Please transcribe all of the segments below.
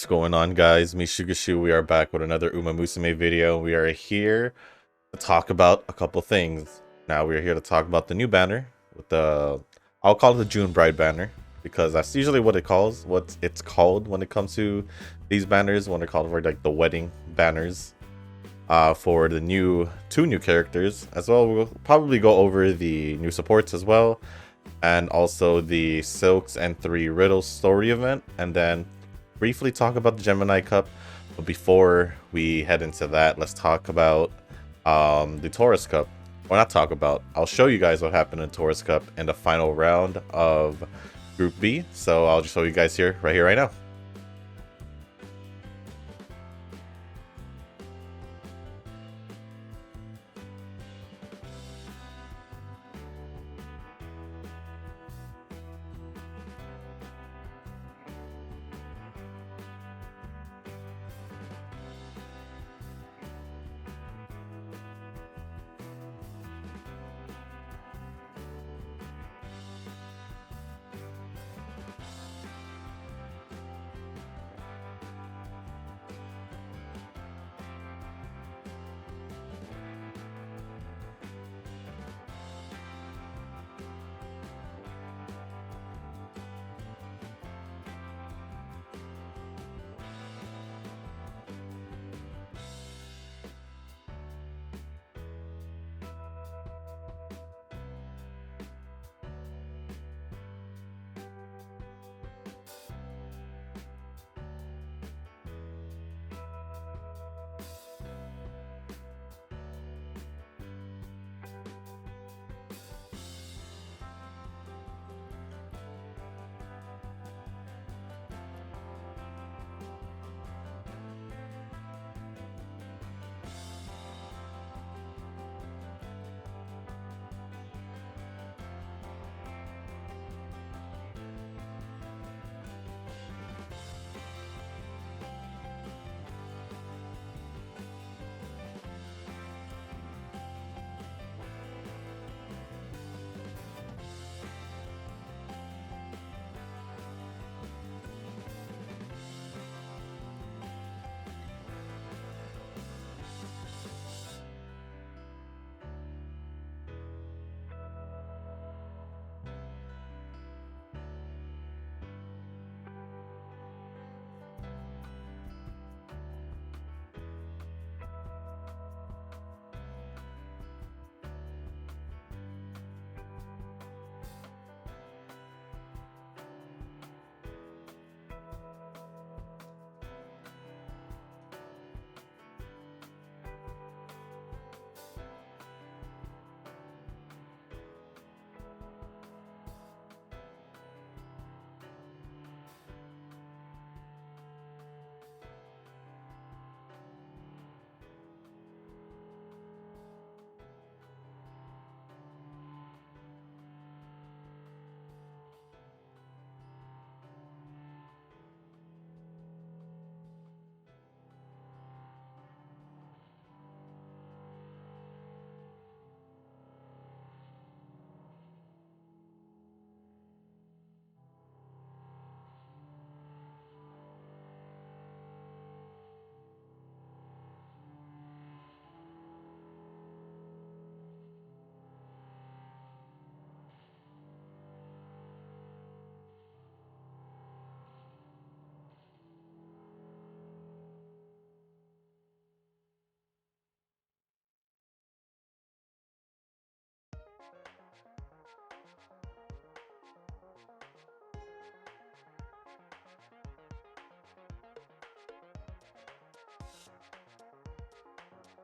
What's going on, guys? Mishugashu. We are back with another Musume video. We are here to talk about a couple things. Now we are here to talk about the new banner with I'll call it the June Bride banner because that's usually what it's called when it comes to these banners, when they're called for like the wedding banners. For the two new characters as well. We'll probably go over the new supports as well, and also the Silks and 3 Riddles story event, and then briefly talk about the Gemini Cup. But before we head into that, let's talk about the Taurus Cup. Or not talk about, I'll show you guys what happened in Taurus Cup in the final round of Group B. So I'll just show you guys right here, right now.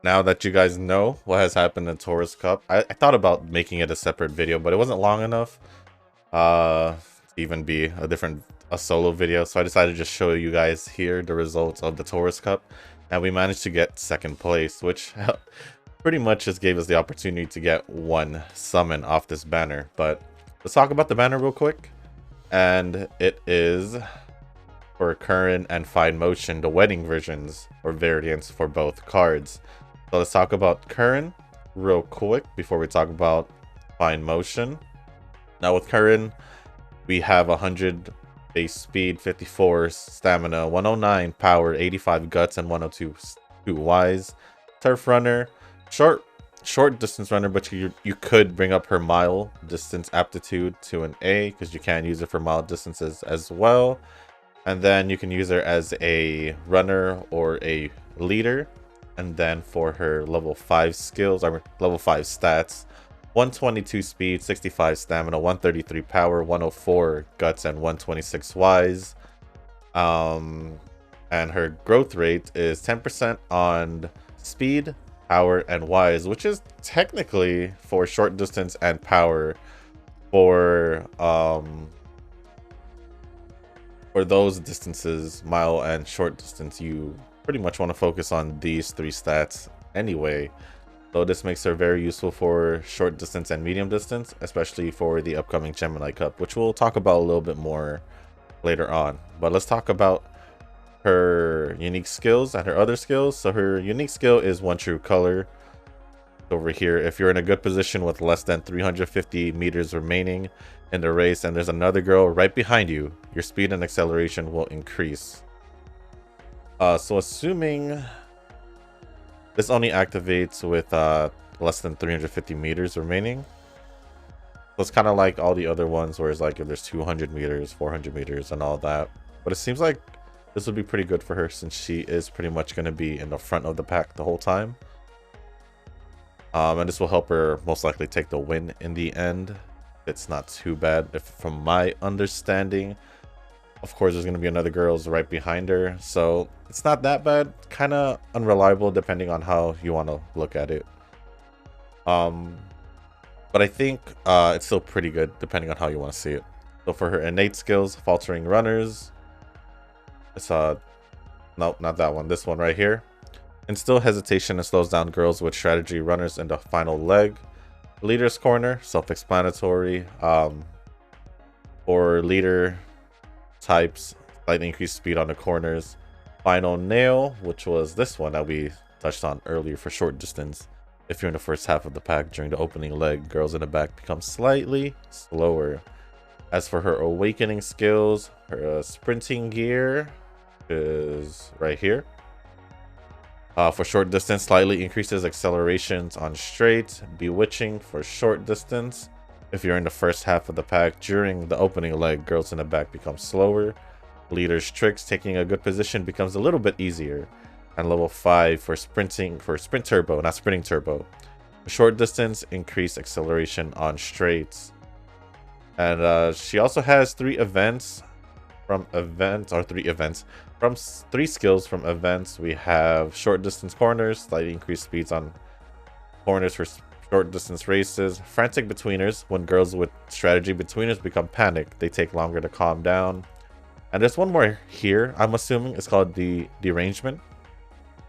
Now that you guys know what has happened in Taurus Cup, I thought about making it a separate video, but it wasn't long enough to even be a solo video. So I decided to just show you guys here the results of the Taurus Cup. And we managed to get second place, which pretty much just gave us the opportunity to get one summon off this banner. But let's talk about the banner real quick. And it is for Curren and Fine Motion, the wedding versions or variants for both cards. So let's talk about Curren real quick before we talk about Fine Motion. Now with Curren, we have 100 base speed, 54 stamina, 109 power, 85 guts, and 102 wise. Turf runner, short distance runner, but you could bring up her mile distance aptitude to an A because you can use it for mile distances as well. And then you can use her as a runner or a leader. And then for her level 5 skills, or level 5 stats, 122 speed, 65 stamina, 133 power, 104 guts, and 126 wise. And her growth rate is 10% on speed, power, and wise, which is technically for short distance and power. For those distances, mile and short distance, you pretty much want to focus on these 3 stats anyway. So this makes her very useful for short distance and medium distance, especially for the upcoming Gemini Cup, which we'll talk about a little bit more later on. But let's talk about her unique skills and her other skills. So her unique skill is One True Color. Over here, if you're in a good position with less than 350 meters remaining in the race and there's another girl right behind you, your speed and acceleration will increase. So assuming this only activates with less than 350 meters remaining. So it's kind of like all the other ones where it's like if there's 200 meters, 400 meters, and all that. But it seems like this would be pretty good for her since she is pretty much going to be in the front of the pack the whole time. And this will help her most likely take the win in the end. It's not too bad, from my understanding. Of course, there's going to be another girls right behind her, so it's not that bad. Kind of unreliable depending on how you want to look at it. But I think it's still pretty good depending on how you want to see it. So for her innate skills, faltering runners. It's no, not that one. This one right here. Instill hesitation and slows down girls with strategy runners in the final leg. Leader's corner, self-explanatory. For leader types, slightly increased speed on the corners. Final nail, which was this one that we touched on earlier for short distance. If you're in the first half of the pack during the opening leg, girls in the back become slightly slower. As for her awakening skills, her sprinting gear is right here. For short distance, slightly increases accelerations on straight. Bewitching for short distance. If you're in the first half of the pack during the opening leg, girls in the back become slower. Leader's tricks, taking a good position becomes a little bit easier. And level 5 for sprinting, for sprint turbo, not sprinting turbo. For short distance, increased acceleration on straights. And she also has 3 events from events, or 3 events. From 3 skills from events, we have short distance corners, slightly increased speeds on corners for short distance races. Frantic betweeners, when girls with strategy betweeners become panicked, they take longer to calm down. And there's one more here, I'm assuming. It's called the derangement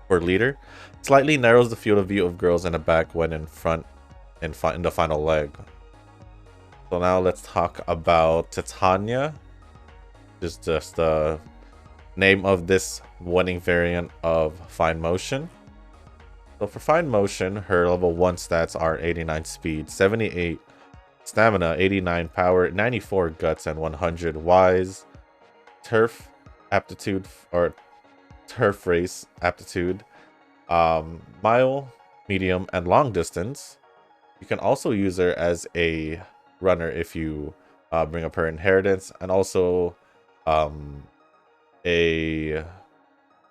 for leader. Slightly narrows the field of view of girls in the back when in front in the final leg. So now let's talk about Titania. Just the name of this winning variant of Fine Motion. So for Fine Motion, her level 1 stats are 89 speed, 78 stamina, 89 power, 94 guts, and 100 wise. Turf aptitude, or turf race aptitude, mile, medium, and long distance. You can also use her as a runner if you bring up her inheritance, and also a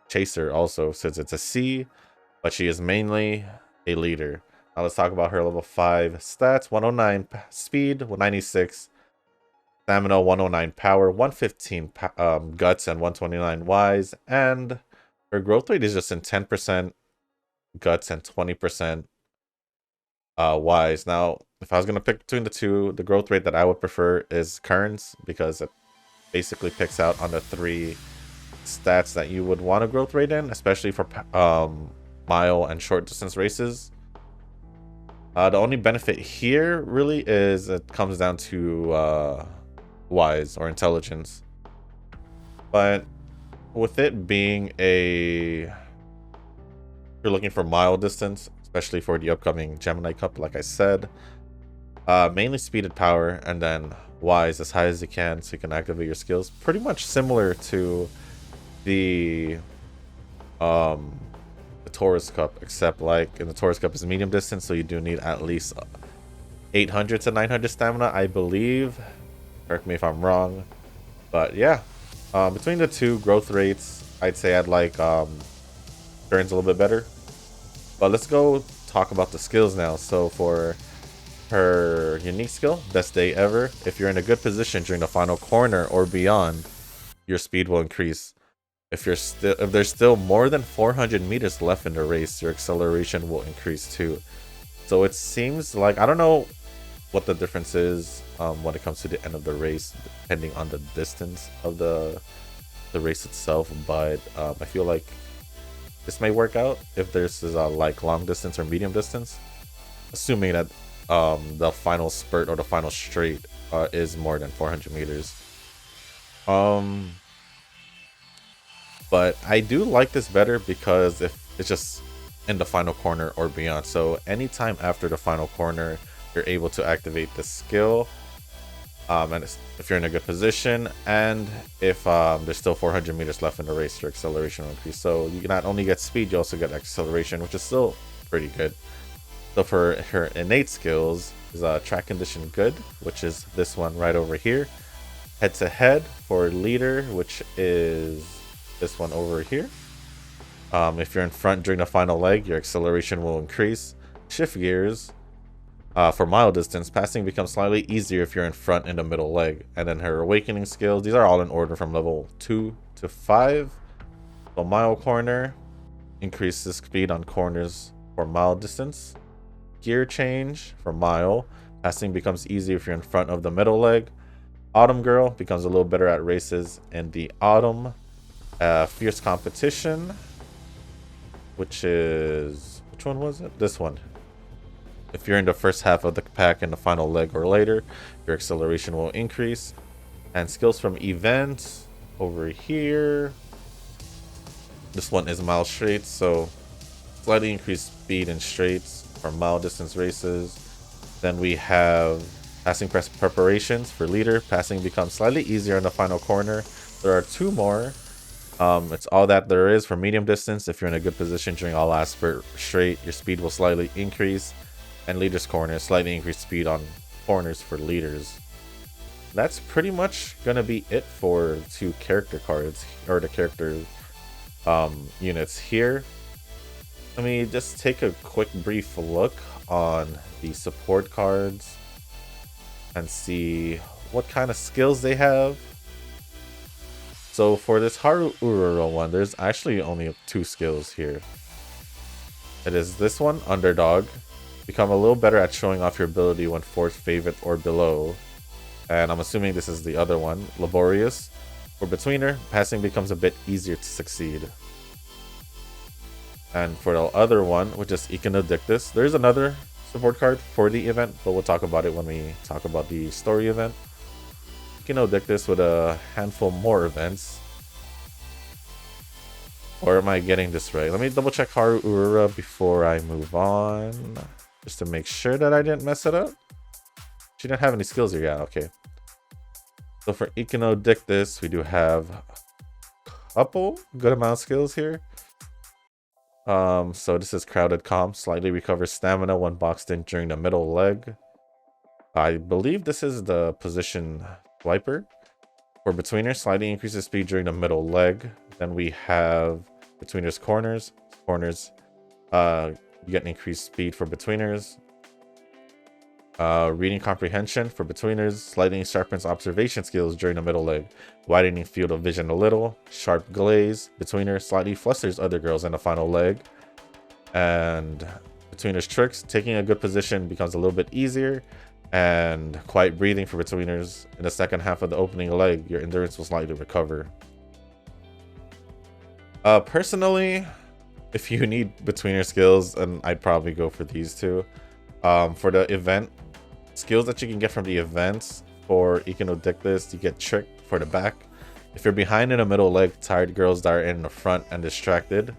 chaser also, since it's a C, but she is mainly a leader. Now let's talk about her level 5 stats. 109 speed, 196 stamina, 109 power, 115 guts, and 129 wise. And her growth rate is just in 10% guts and 20% wise. Now, if I was going to pick between the two, the growth rate that I would prefer is Curren's, because it basically picks out on the 3 stats that you would want a growth rate in, especially for mile and short distance races. The only benefit here really is it comes down to wise or intelligence. But with it being you're looking for mile distance, especially for the upcoming Gemini Cup, like I said, mainly speed and power, and then Y's as high as you can so you can activate your skills. Pretty much similar to the um the Taurus Cup, except like in the Taurus Cup is medium distance, so you do need at least 800 to 900 stamina, I believe. Correct me if I'm wrong. But yeah, between the two growth rates, I'd say I'd like Curren's a little bit better. But let's go talk about the skills now. So for her unique skill, best day ever. If you're in a good position during the final corner or beyond, your speed will increase. If there's still more than 400 meters left in the race, your acceleration will increase too. So it seems like, I don't know what the difference is when it comes to the end of the race, depending on the distance of the race itself, but I feel like this may work out if this is like long distance or medium distance, assuming that the final spurt or the final straight is more than 400 meters. But I do like this better because if it's just in the final corner or beyond, so anytime after the final corner you're able to activate the skill, and if you're in a good position, and if there's still 400 meters left in the race, your acceleration will increase. So you not only get speed, you also get acceleration, which is still pretty good. So for her innate skills is track condition good, which is this one right over here. Head to head for leader, which is this one over here. If you're in front during the final leg, your acceleration will increase. Shift gears. For mile distance, passing becomes slightly easier if you're in front in the middle leg. And then her awakening skills, these are all in order from level 2 to 5. So mile corner, increases speed on corners for mile distance. Gear change for mile, passing becomes easier if you're in front of the middle leg. Autumn girl becomes a little better at races in the autumn. Fierce competition, which one was it? This one. If you're in the first half of the pack in the final leg or later, your acceleration will increase. And skills from event over here. This one is mile straight, so slightly increased speed in straights for mile distance races. Then we have passing press preparations for leader. Passing becomes slightly easier in the final corner. There are two more. It's all that there is for medium distance. If you're in a good position during all last spurt straight, your speed will slightly increase. And leaders corner, slightly increased speed on corners for leaders. That's pretty much gonna be it for two character cards, or the character units here. Let me just take a quick brief look on the support cards and see what kind of skills they have. So for this Haru Ururo one, there's actually only 2 skills here. It is this one, Underdog. Become a little better at showing off your ability when fourth favorite or below. And I'm assuming this is the other one, Laborious. For Betweener, passing becomes a bit easier to succeed. And for the other one, which is Econodictus, there's another support card for the event, but we'll talk about it when we talk about the story event. Econodictus with a handful more events. Or am I getting this right? Let me double check Haru Urura before I move on, just to make sure that I didn't mess it up. She didn't have any skills here. Yeah, okay. So for Econodictus, we do have a couple good amount of skills here. So this is Crowded Calm, slightly recovers stamina when boxed in during the middle leg. I believe this is the position swiper. For Betweener, slightly increases speed during the middle leg. Then we have Betweener's corners. You get an increased speed for Betweeners. Reading comprehension for Betweeners, slightly sharpens observation skills during the middle leg, widening field of vision a little. Sharp glaze, Betweener slightly flusters other girls in the final leg. And Betweeners tricks, taking a good position becomes a little bit easier. And quiet breathing for Betweeners, in the second half of the opening leg, your endurance will slightly recover. Personally, if you need Betweener skills, and I'd probably go for these two. For the event skills that you can get from the events, for Econodictus, you get Trick for the back. If you're behind in the middle leg, tired girls that are in the front and distracted.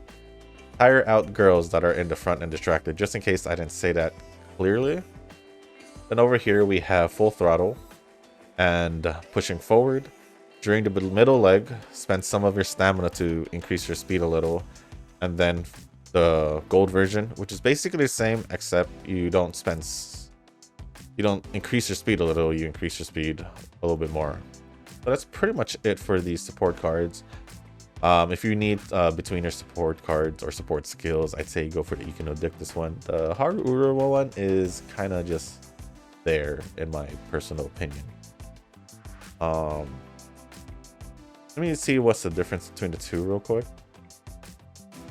Tire out girls that are in the front and distracted, just in case I didn't say that clearly. Then over here we have Full Throttle. and pushing forward. During the middle leg, spend some of your stamina to increase your speed a little. And then the gold version, which is basically the same, except you don't increase your speed a little, you increase your speed a little bit more. So that's pretty much it for these support cards. If you need between your support cards or support skills, I'd say go for the Econodictus one. The Haru Urawa one is kind of just there, in my personal opinion. Let me see what's the difference between the two real quick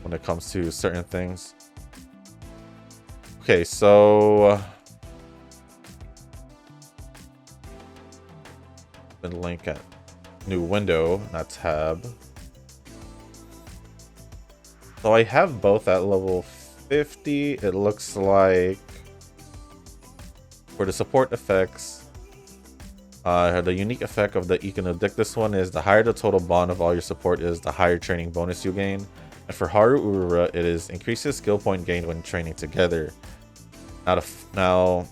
when it comes to certain things. Okay, so then link at new window, not tab. So I have both at level 50. It looks like for the support effects, the unique effect of the Econodictus one is the higher the total bond of all your support is, the higher training bonus you gain. And for Haru Urura, it is increases skill point gained when training together. Now,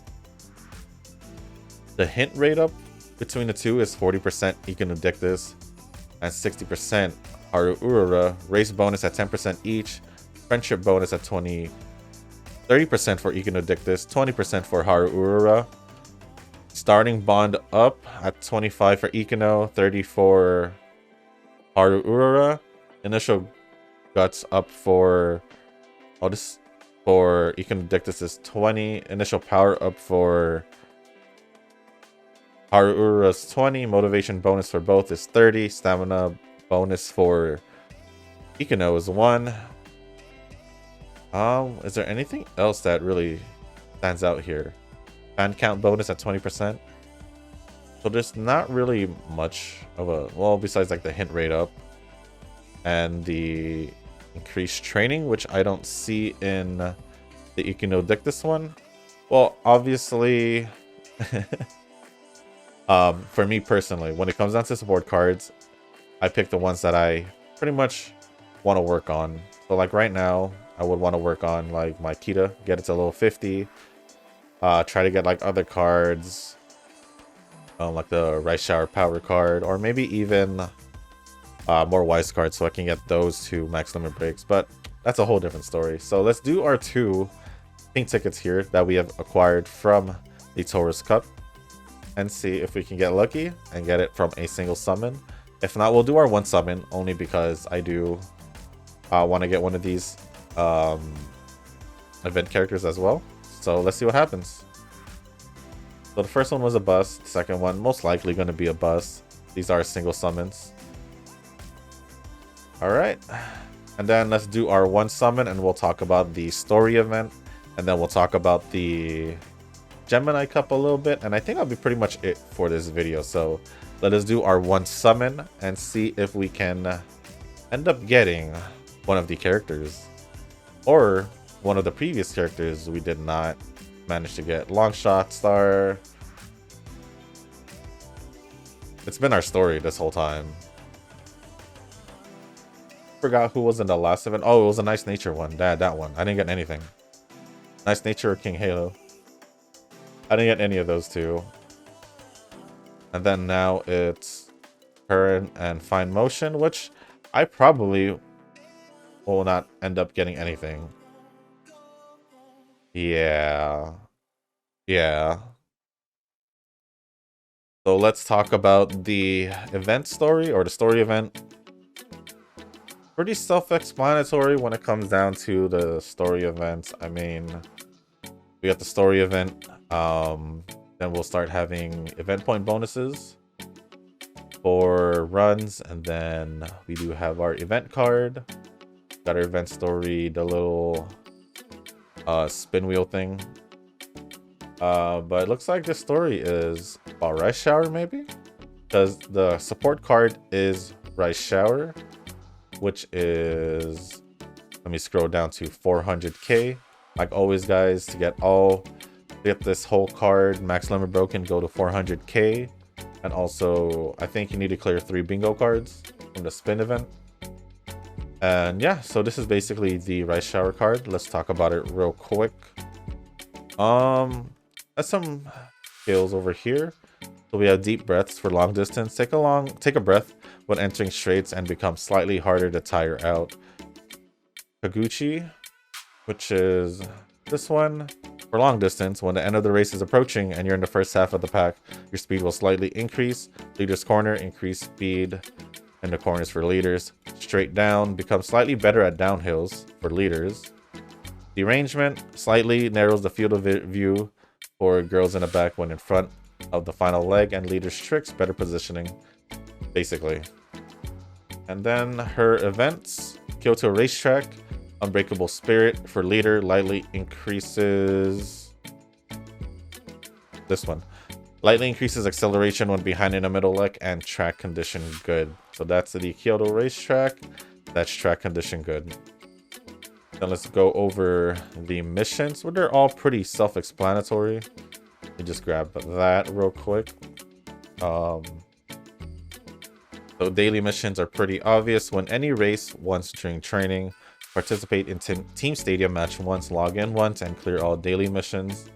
the hint rate up between the two is 40% Econodictus and 60% Haru Urura. Race bonus at 10% each. Friendship bonus at 30% for Econodictus, 20% for Haru Urura. Starting bond up at 25 for Econo, 30 for Haru Urura. Initial guts up for for Econodictus is 20. Initial power up for Haru Urura is 20. Motivation bonus for both is 30. Stamina bonus for Econo is 1. Is there anything else that really stands out here? Fan count bonus at 20%. So there's not really much of a, well, besides like the hint rate up and the increased training, which I don't see in the Econodictus one. Well, obviously, for me personally, when it comes down to support cards, I pick the ones that I pretty much want to work on. So like right now, I would want to work on like my Kita, get it to level 50. Try to get like other cards, like the Rice Shower Power card, or maybe even more Wise cards so I can get those to max limit breaks. But that's a whole different story. So let's do our 2 pink tickets here that we have acquired from the Taurus Cup and see if we can get lucky and get it from a single summon. If not, we'll do our 1 summon, only because I do want to get one of these event characters as well. So let's see what happens. So the first one was a bust. The second one most likely going to be a bust. These are single summons. All right. And then let's do our 1 summon and we'll talk about the story event. And then we'll talk about the Gemini Cup a little bit. And I think that'll be pretty much it for this video. So let us do our 1 summon and see if we can end up getting one of the characters. Or one of the previous characters we did not manage to get. Longshot Star. It's been our story this whole time. Forgot who was in the last event. Oh, it was a Nice Nature one. That one. I didn't get anything. Nice Nature or King Halo. I didn't get any of those two. And then now it's Curren and Fine Motion, which I probably will not end up getting anything. Yeah. So let's talk about the event story, or the story event. Pretty self-explanatory when it comes down to the story events. I mean, we got the story event. Then we'll start having event point bonuses for runs, and then we do have our event card. Got our event story, the little spin wheel thing. But it looks like the story is about Rice Shower, maybe? Because the support card is Rice Shower, which is, let me scroll down to 400k. Like always, guys, to get this whole card max limit broken, go to 400k. And also, I think you need to clear 3 bingo cards from the spin event. And yeah, so this is basically the Rice Shower card. Let's talk about it real quick. That's some skills over here. So we have deep breaths for long distance. Take a breath when entering straights and become slightly harder to tire out. Kaguchi, which is this one. For long distance, when the end of the race is approaching and you're in the first half of the pack, your speed will slightly increase. Leader's corner, increase speed in the corners for leaders. Straight down, become slightly better at downhills for leaders. Derangement, slightly narrows the field of view for girls in the back when in front of the final leg, and leader's tricks, better positioning, basically. And then her events, Kyoto Racetrack, Unbreakable Spirit for leader, lightly increases this one. Lightly increases acceleration when behind in the middle leg, and track condition good. So that's the Kyoto Racetrack. That's track condition good. Then let's go over the missions. Well, they're all pretty self-explanatory. Let me just grab that real quick. So daily missions are pretty obvious. When any race once during training, participate in team stadium match once, log in once, and clear all daily missions.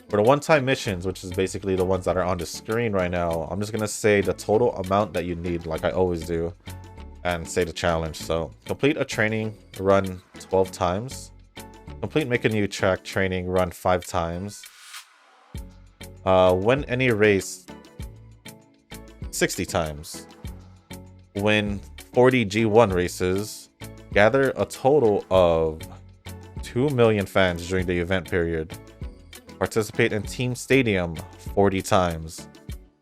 For the one-time missions, which is basically the ones that are on the screen right now, I'm just gonna say the total amount that you need, like I always do, and say the challenge. So complete a training run 12 times. Complete make a new track training run 5 times. Win any race 60 times. Win 40 G1 races. Gather a total of 2 million fans during the event period. Participate in Team Stadium 40 times.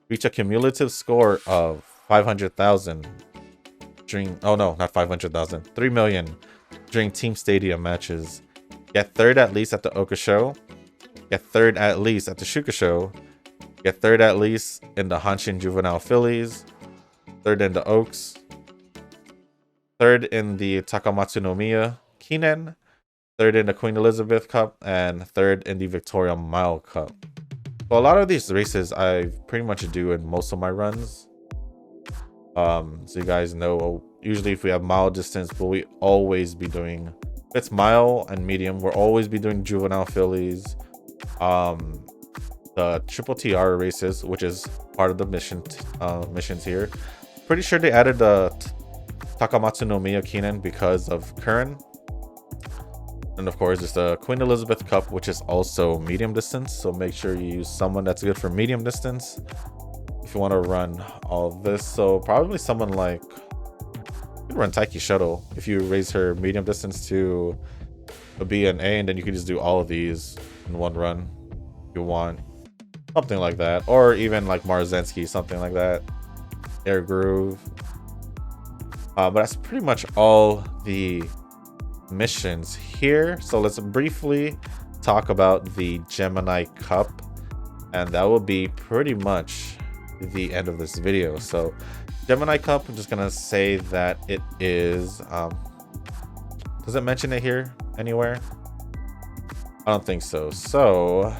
Reach a cumulative score of 500,000 during... Oh no, not 500,000. 3 million during Team Stadium matches. Get third at least at the Oka Show. Get third at least at the Shuka Show. Get third at least in the Hanshin Juvenile Phillies. Third in the Oaks. Third in the Takamatsu no Miya Kinen. Third in the Queen Elizabeth Cup. And third in the Victoria Mile Cup. So a lot of these races I pretty much do in most of my runs. So you guys know, usually if we have mile distance, but we always be doing, if it's mile and medium, we'll always be doing Juvenile Phillies. The Triple TR races, which is part of the missions here. Pretty sure they added the Takamatsu no Miya Kinen because of Curren. And of course, it's the Queen Elizabeth Cup, which is also medium distance. So make sure you use someone that's good for medium distance if you want to run all of this. So probably someone like, you could run Taiki Shuttle if you raise her medium distance to a B and A, and then you can just do all of these in one run if you want. Something like that. Or even like Marzensky, something like that. Air Groove. But that's pretty much all the missions here. So let's briefly talk about the Gemini Cup, and that will be pretty much the end of this video. So Gemini Cup, I'm just gonna say that it is does it mention it here anywhere? I don't think so. So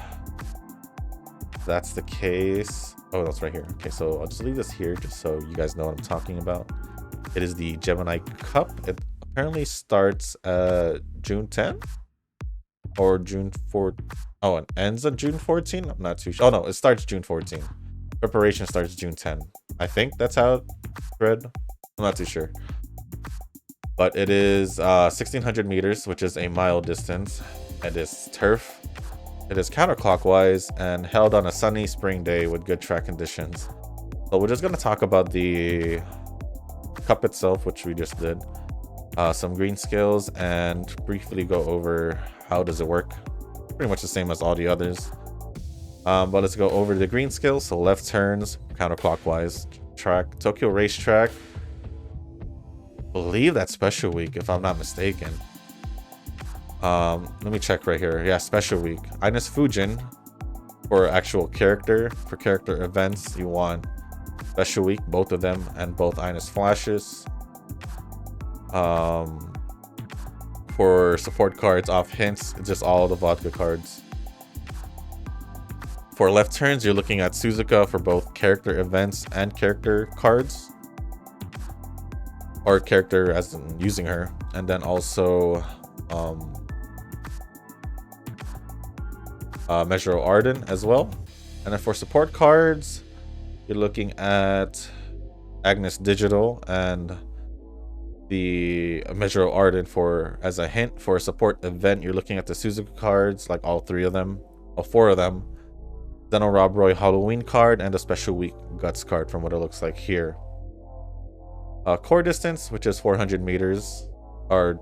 that's the case. Oh, that's right here. Okay, so I'll just leave this here just so you guys know what I'm talking about. It is the Gemini Cup. It apparently starts June 10th or June 4th. Oh, it ends on June 14th. I'm not too sure. Oh no, it starts June 14th. Preparation starts June 10th. I think that's how it read. I'm not too sure. But it is 1600 meters, which is a mile distance. It is turf. It is counterclockwise and held on a sunny spring day with good track conditions. So we're just going to talk about the cup itself, which we just did. Some green skills, and briefly go over how does it work. Pretty much the same as all the others. But let's go over the green skills. So left turns, counterclockwise track. Tokyo Racetrack. I believe that's special week, if I'm not mistaken. Let me check right here. Yeah, special week. Ines Fujin for actual character. For character events, you want special week, both of them, and both Ines flashes. For support cards off hints, it's just all the vodka cards. For left turns, you're looking at Suzuka for both character events and character cards, or character as in using her, and then also Measure Arden as well. And then for support cards, you're looking at Agnes Digital and the Measure of Arden for as a hint for a support event. You're looking at the Suzuki cards, like all three of them, or four of them. Zeno Rob Roy Halloween card and a Special Week Guts card from what it looks like here. Core distance, which is 400 meters, or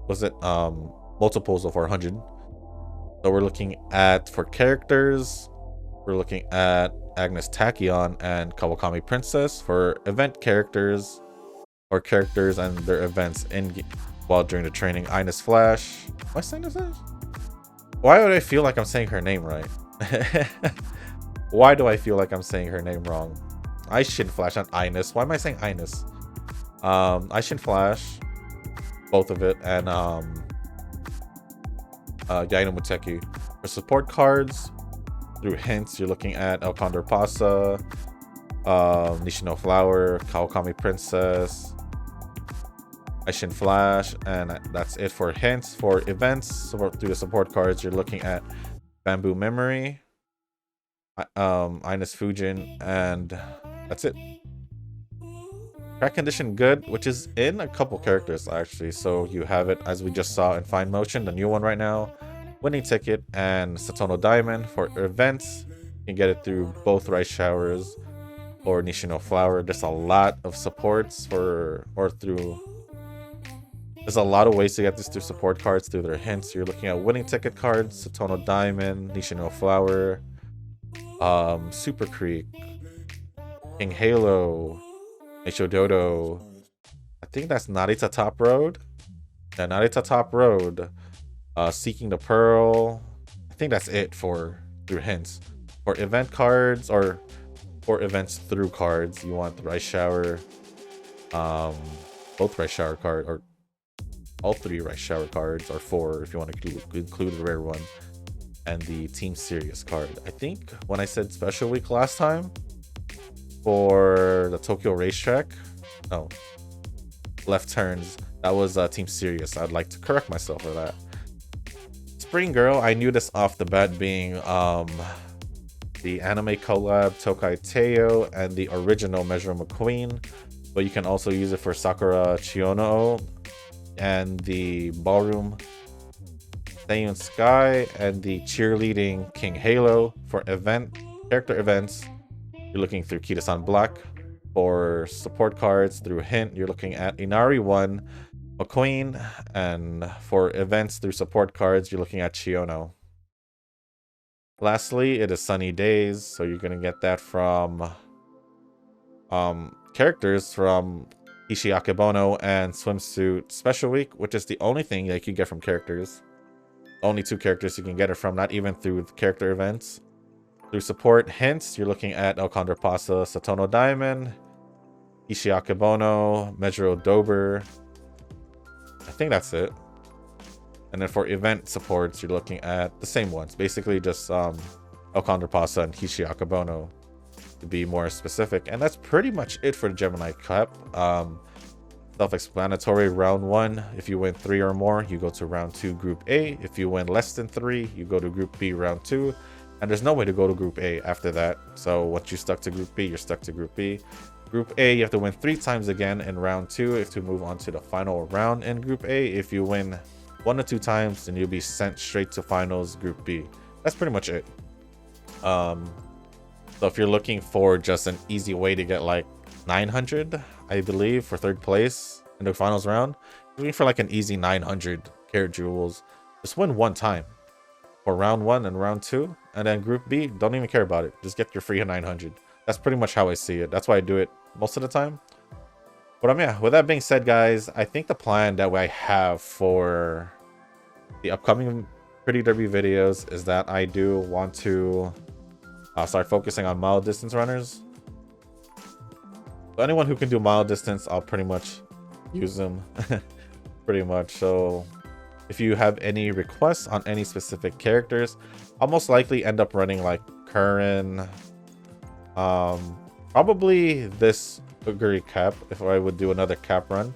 was it multiples of 400. So we're looking at, for characters, we're looking at Agnes Tachyon and Kawakami Princess. For event characters, or characters and their events while during the training, Ines Flash. Am I saying this? Why would I feel like I'm saying her name right? Why do I feel like I'm saying her name wrong? Aishin Flash, not Ines. Why am I saying Ines? Aishin Flash, both of it, and Yaino Muteki. For support cards, through hints, you're looking at El Condor Pasa, Nishino Flower, Kawakami Princess, Aishin Flash, and that's it for hints. For events, through the support cards, you're looking at Bamboo Memory, Ines Fujin, and that's it. Track condition good, which is in a couple characters actually. So you have it as we just saw in Fine Motion, the new one right now. Winning Ticket and Satono Diamond. For events, you can get it through both Rice Showers or Nishino Flower. There's a lot of supports there's a lot of ways to get this through support cards through their hints. You're looking at Winning Ticket cards, Satono Diamond, Nishino Flower, Super Creek, King Halo, Dodo. I think that's Narita Top Road. Yeah, Narita Top Road. Seeking the Pearl. I think that's it through hints. For event cards, or for events through cards, you want the Rice Shower, both Rice Shower card, or all three Rice Shower cards, or four if you want to include the rare one, and the Team Serious card. I think when I said Special Week last time for the Tokyo Racetrack, no, left turns, that was Team Serious. I'd like to correct myself for that. Spring Girl, I knew this off the bat, being the anime collab Tokai Teo and the original Measure McQueen, but you can also use it for Sakura Chiono and the Ballroom Seiun Sky and the Cheerleading King Halo. For character events, you're looking through Kita-san Black. For support cards through hint, you're looking at Inari 1, McQueen, and for events through support cards, you're looking at Chiono. Lastly, it is Sunny Days, so you're gonna get that from characters from Ishi Akebono and Swimsuit Special Week, which is the only thing that you can get from characters. Only two characters you can get it from, not even through character events. Through support hints, you're looking at El Condor Pasa, Satono Diamond, Ishi Akebono, Meijiro Dober. I think that's it. And then for event supports, you're looking at the same ones. Basically just El Condor Pasa and Hishi Akebono, to be more specific. And that's pretty much it for the Gemini Cup. Self-explanatory. Round 1, if you win 3 or more, you go to round 2, Group A. If you win less than 3, you go to Group B, round 2. And there's no way to go to Group A after that. So once you stuck to Group B, you're stuck to Group B. Group A, you have to win 3 times again in round 2 if to move on to the final round in Group A. If you win 1 or 2 times, then you'll be sent straight to finals, Group B. That's pretty much it. So if you're looking for just an easy way to get like 900, I believe, for 3rd place in the finals round, looking for like an easy 900 carat jewels, just win 1 time for round 1 and round 2, and then Group B, don't even care about it. Just get your free 900. That's pretty much how I see it. That's why I do it most of the time. But yeah, with that being said, guys, I think the plan that I have for the upcoming Pretty Derby videos is that I do want to start focusing on mile distance runners. So anyone who can do mile distance, I'll pretty much use them. Pretty much. So if you have any requests on any specific characters, I'll most likely end up running like Curren, probably this Uguri cap if I would do another cap run.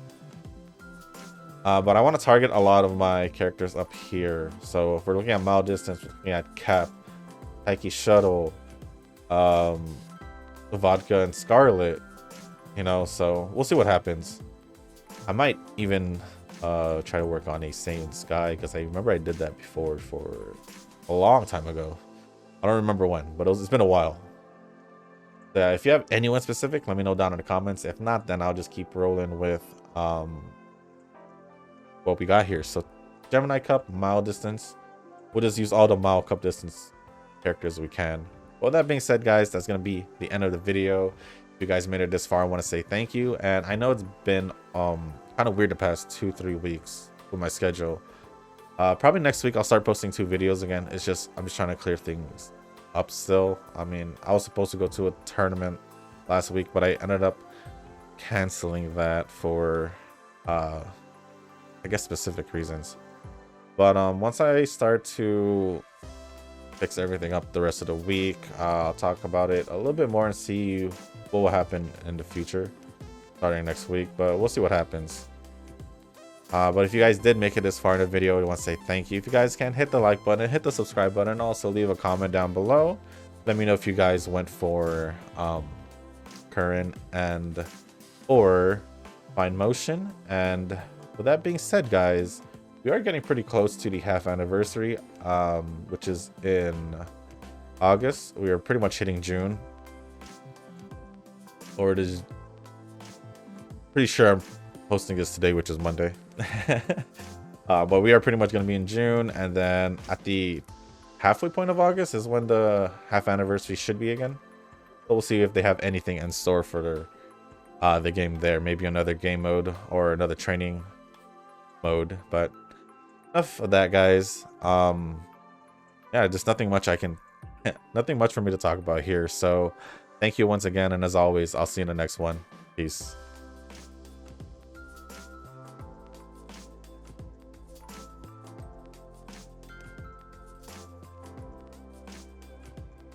But I want to target a lot of my characters up here. So if we're looking at mile distance, we're looking at cap, Taiki Shuttle, vodka and Scarlet, you know, so we'll see what happens. I might even try to work on a Saiyan Sky, because I remember I did that before for a long time ago. I don't remember when, but it's been a while. If you have anyone specific, let me know down in the comments. If not, then I'll just keep rolling with what we got here. So Gemini Cup, mile distance. We'll just use all the mile cup distance characters we can. Well, that being said, guys, that's going to be the end of the video. If you guys made it this far, I want to say thank you. And I know it's been kind of weird the past 2-3 weeks with my schedule. Probably next week I'll start posting 2 videos again. I'm just trying to clear things up still. I mean, I was supposed to go to a tournament last week, but I ended up canceling that for I guess specific reasons. But once I start to fix everything up the rest of the week, I'll talk about it a little bit more and see what will happen in the future starting next week, but we'll see what happens. But if you guys did make it this far in the video, I want to say thank you. If you guys can, hit the like button, hit the subscribe button, and also leave a comment down below. Let me know if you guys went for Curren and or Fine Motion. And with that being said, guys, we are getting pretty close to the half anniversary, which is in August. We are pretty much hitting June, or it is pretty sure I'm posting this today, which is Monday. But we are pretty much going to be in June, and then at the halfway point of August is when the half anniversary should be again. So we'll see if they have anything in store for the game there. Maybe another game mode or another training mode. But enough of that, guys. Yeah, just nothing much nothing much for me to talk about here. So thank you once again, and as always, I'll see you in the next one. Peace.